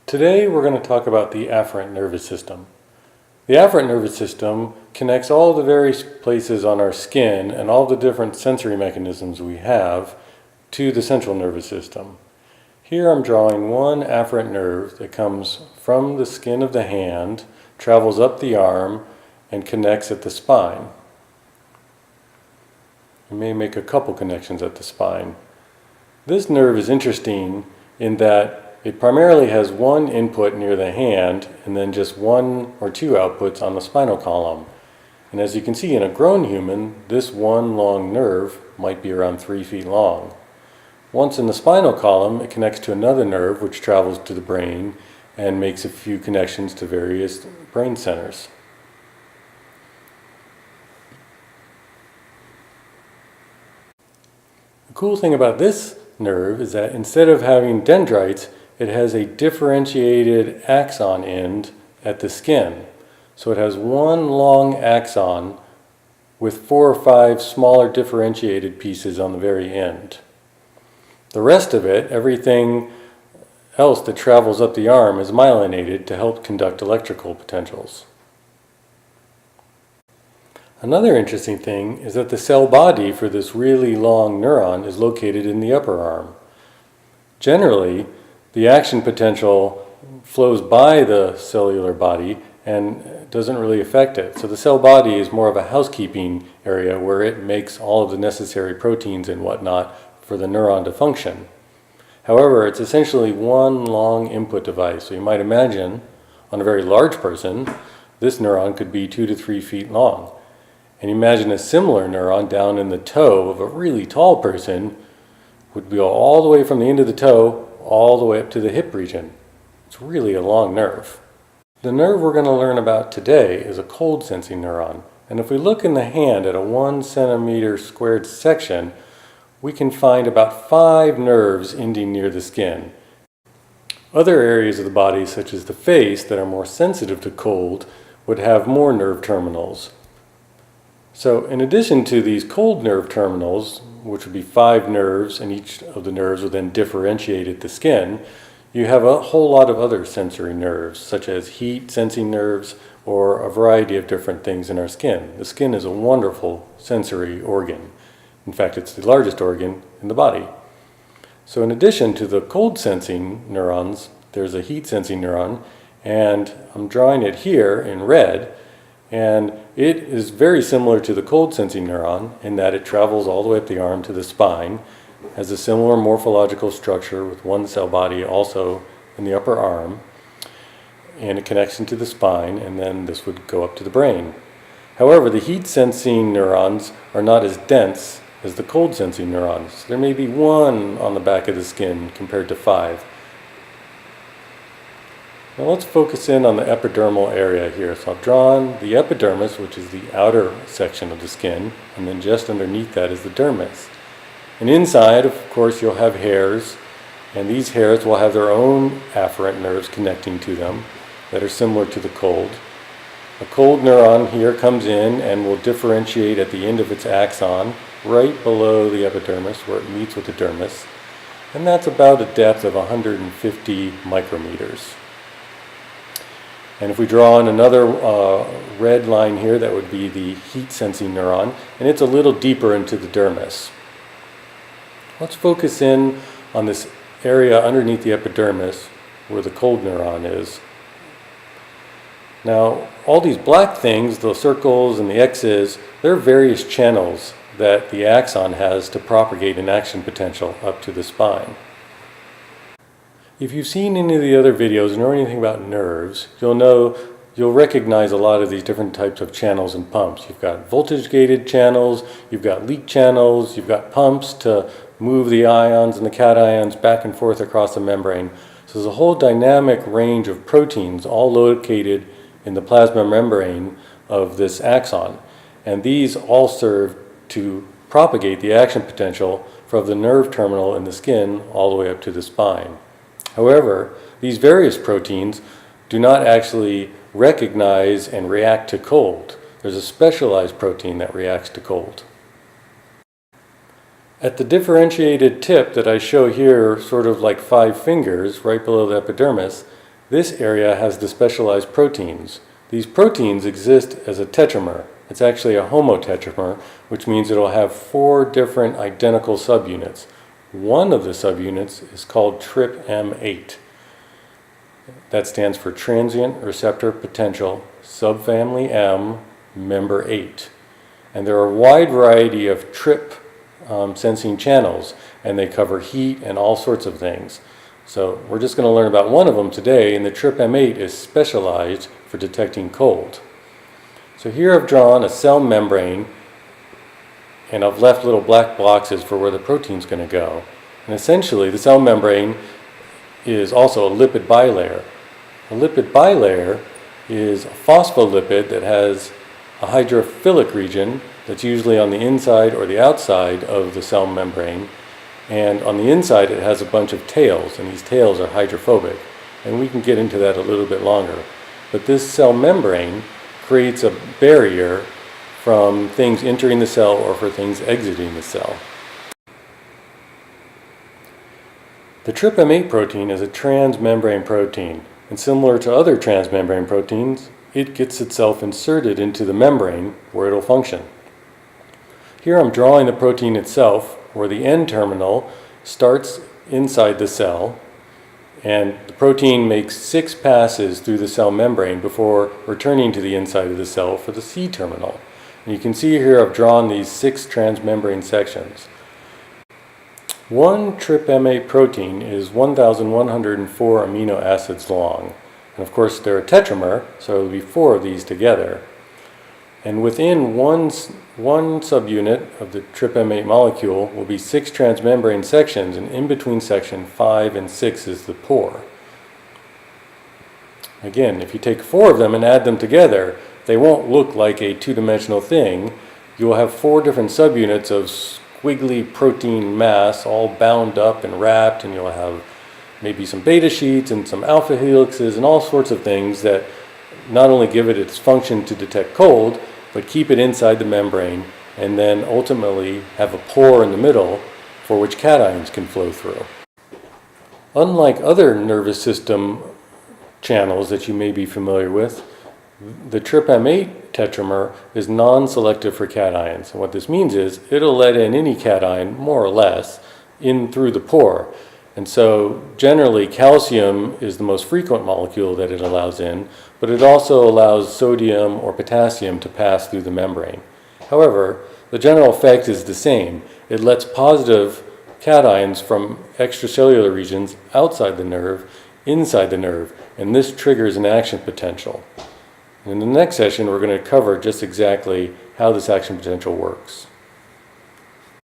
Today we're going to talk about the afferent nervous system. The afferent nervous system connects all the various places on our skin and all the different sensory mechanisms we have to the central nervous system. Here I'm drawing one afferent nerve that comes from the skin of the hand, travels up the arm, and connects at the spine. You may make a couple connections at the spine. This nerve is interesting in that it primarily has one input near the hand and then just one or two outputs on the spinal column. And as you can see in a grown human, this one long nerve might be around 3 feet long. Once in the spinal column, it connects to another nerve which travels to the brain and makes a few connections to various brain centers. The cool thing about this nerve is that instead of having dendrites, it has a differentiated axon end at the skin. So it has one long axon with 4 or 5 smaller differentiated pieces on the very end. The rest of it, everything else that travels up the arm, is myelinated to help conduct electrical potentials. Another interesting thing is that the cell body for this really long neuron is located in the upper arm. Generally, the action potential flows by the cellular body and doesn't really affect it. So the cell body is more of a housekeeping area where it makes all of the necessary proteins and whatnot for the neuron to function. However, it's essentially one long input device. So you might imagine, on a very large person, this neuron could be 2 to 3 feet long. And imagine a similar neuron down in the toe of a really tall person would go all the way from the end of the toe all the way up to the hip region. It's really a long nerve. The nerve we're going to learn about today is a cold sensing neuron. And if we look in the hand at a 1 centimeter squared section, we can find about 5 nerves ending near the skin. Other areas of the body, such as the face, that are more sensitive to cold, would have more nerve terminals. So in addition to these cold nerve terminals, which would be 5 nerves, and each of the nerves would then differentiate at the skin, you have a whole lot of other sensory nerves, such as heat sensing nerves or a variety of different things in our skin. The skin is a wonderful sensory organ. In fact, it's the largest organ in the body. So in addition to the cold sensing neurons, there's a heat sensing neuron, and I'm drawing it here in red. And it is very similar to the cold sensing neuron in that it travels all the way up the arm to the spine, has a similar morphological structure with one cell body also in the upper arm, and it connects into the spine, and then this would go up to the brain. However, the heat sensing neurons are not as dense as the cold sensing neurons. There may be 1 on the back of the skin compared to 5. Now let's focus in on the epidermal area here. So I've drawn the epidermis, which is the outer section of the skin, and then just underneath that is the dermis. And inside, of course, you'll have hairs, and these hairs will have their own afferent nerves connecting to them that are similar to the cold. A cold neuron here comes in and will differentiate at the end of its axon right below the epidermis where it meets with the dermis, and that's about a depth of 150 micrometers. And if we draw on another red line here, that would be the heat sensing neuron, and it's a little deeper into the dermis. Let's focus in on this area underneath the epidermis where the cold neuron is. Now, all these black things, the circles and the X's, they're various channels that the axon has to propagate an action potential up to the spine. If you've seen any of the other videos and know anything about nerves, you'll recognize a lot of these different types of channels and pumps. You've got voltage-gated channels, you've got leak channels, you've got pumps to move the ions and the cations back and forth across the membrane. So there's a whole dynamic range of proteins all located in the plasma membrane of this axon. And these all serve to propagate the action potential from the nerve terminal in the skin all the way up to the spine. However, these various proteins do not actually recognize and react to cold. There's a specialized protein that reacts to cold. At the differentiated tip that I show here, sort of like 5 fingers right below the epidermis, This area has the specialized proteins. These proteins exist as a tetramer. It's actually a homotetramer, which means it'll have 4 different identical subunits. One of the subunits is called TRPM8. That stands for Transient Receptor Potential, Subfamily M, Member 8. And there are a wide variety of TRP sensing channels, and they cover heat and all sorts of things. So we're just going to learn about one of them today, and the TRPM8 is specialized for detecting cold. So here I've drawn a cell membrane, and I've left little black boxes for where the protein's going to go. And essentially the cell membrane is also a lipid bilayer. A lipid bilayer is a phospholipid that has a hydrophilic region that's usually on the inside or the outside of the cell membrane, and on the inside it has a bunch of tails, and these tails are hydrophobic, and we can get into that a little bit longer. But this cell membrane creates a barrier from things entering the cell or for things exiting the cell. The TRPM8 protein is a transmembrane protein, and similar to other transmembrane proteins, it gets itself inserted into the membrane where it'll function. Here I'm drawing the protein itself, where the N terminal starts inside the cell, and the protein makes 6 passes through the cell membrane before returning to the inside of the cell for the C terminal. And you can see here I've drawn these 6 transmembrane sections. One TRPM8 protein is 1,104 amino acids long. And of course they're a tetramer, so there will be 4 of these together. And within one subunit of the TRPM8 molecule will be 6 transmembrane sections, and in between section 5 and 6 is the pore. Again, if you take 4 of them and add them together, they won't look like a 2-dimensional thing. You'll have 4 different subunits of squiggly protein mass all bound up and wrapped, and you'll have maybe some beta sheets and some alpha helixes and all sorts of things that not only give it its function to detect cold, but keep it inside the membrane, and then ultimately have a pore in the middle for which cations can flow through. Unlike other nervous system channels that you may be familiar with, the TRPM8 tetramer is non-selective for cations. And what this means is it'll let in any cation, more or less, in through the pore. And so generally calcium is the most frequent molecule that it allows in, but it also allows sodium or potassium to pass through the membrane. However, the general effect is the same. It lets positive cations from extracellular regions outside the nerve, inside the nerve, and this triggers an action potential. In the next session, we're going to cover just exactly how this action potential works.